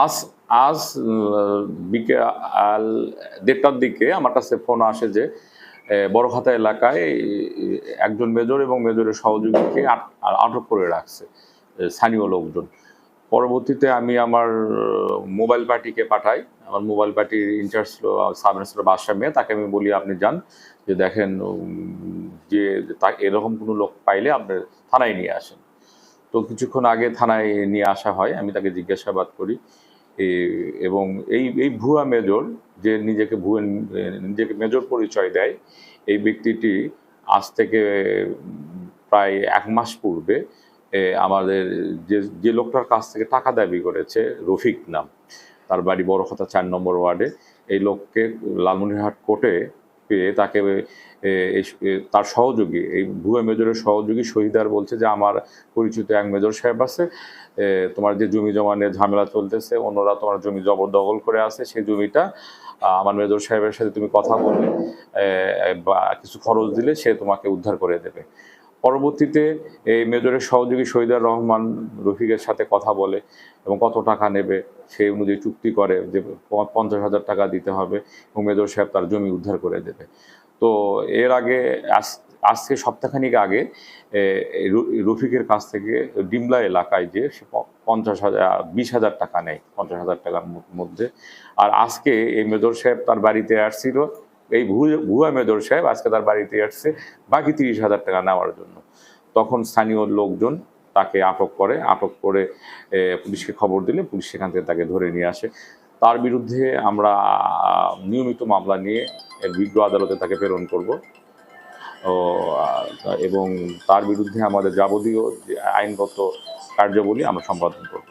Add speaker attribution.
Speaker 1: আজ আজ বিকেল ১:৩০টার দিকে আমার কাছে ফোন আসে যে বড়খাতা এলাকায় একজন মেজর এবং মেজরের সহযোগীকে আটক করে রাখছে স্থানীয় লোকজন। পরবর্তীতে আমি আমার মোবাইল পার্টিকে পাঠাই। আমার মোবাইল পার্টির ইনচার্জ ছিল সাব ইন্সপেক্টর বাদশা মিয়া। তাকে আমি বলি, আপনি যান, যে দেখেন যে এরকম কোনো লোক পাইলে আপনি থানায় নিয়ে আসেন। তো কিছুক্ষণ আগে থানায় নিয়ে আসা হয়, আমি তাকে জিজ্ঞাসাবাদ করি এবং এই ভুয়া মেজর, যে নিজেকে মেজর পরিচয় দেয়, এই ব্যক্তিটি আজ থেকে প্রায় ১ মাস পূর্বে আমাদের যে লোকটার কাছ থেকে টাকা দাবি করেছে, রফিক নাম, তার বাড়ি বড়খাতা ৪ নম্বর ওয়ার্ডে, এই লোককে লালমনিরহাট কোর্টে পেয়ে তাকে তার সহযোগী, এই ভুয়া মেজরের সহযোগী শহীদার বলছে যে আমার পরিচিত এক মেজর সাহেব আছে, তোমার যে জমি জমা নিয়ে ঝামেলা চলতেছে, অন্যরা তোমার জমি জবরদখল করে আছে, সেই জমিটা আমার মেজর সাহেবের সাথে তুমি কথা বললে বা কিছু খরচ দিলে সে তোমাকে উদ্ধার করে দেবে। পরবর্তীতে এই মেজরের সহযোগী শহীদার রহমান রফিকের সাথে কথা বলে এবং কত টাকা নেবে সেই অনুযায়ী চুক্তি করে যে ৫০,০০০ টাকা দিতে হবে এবং মেজর সাহেব তার জমি উদ্ধার করে দেবে। তো এর আগে আজকে সপ্তাহখানিক আগে রফিকের কাছ থেকে ডিমলা এলাকায় যে সে ২০,০০০ টাকা নেয়, ৫০,০০০ টাকার মধ্যে। আর আজকে এই মেজর সাহেব তার বাড়িতে আসছিল, এই ভুয়া মেজর সাহেব আজকে তার বাড়িতে আসছে বাকি ৩০,০০০ টাকা নেওয়ার জন্য। তখন স্থানীয় লোকজন তাকে আটক করে পুলিশকে খবর দিলে পুলিশ সেখান থেকে তাকে ধরে নিয়ে আসে। তার বিরুদ্ধে আমরা নিয়মিত মামলা নিয়ে বিজ্ঞ আদালতে তাকে প্রেরণ করব এবং তার বিরুদ্ধে আমাদের যাবতীয় যে আইনগত কার্যাবলী আমরা সম্পাদন করব।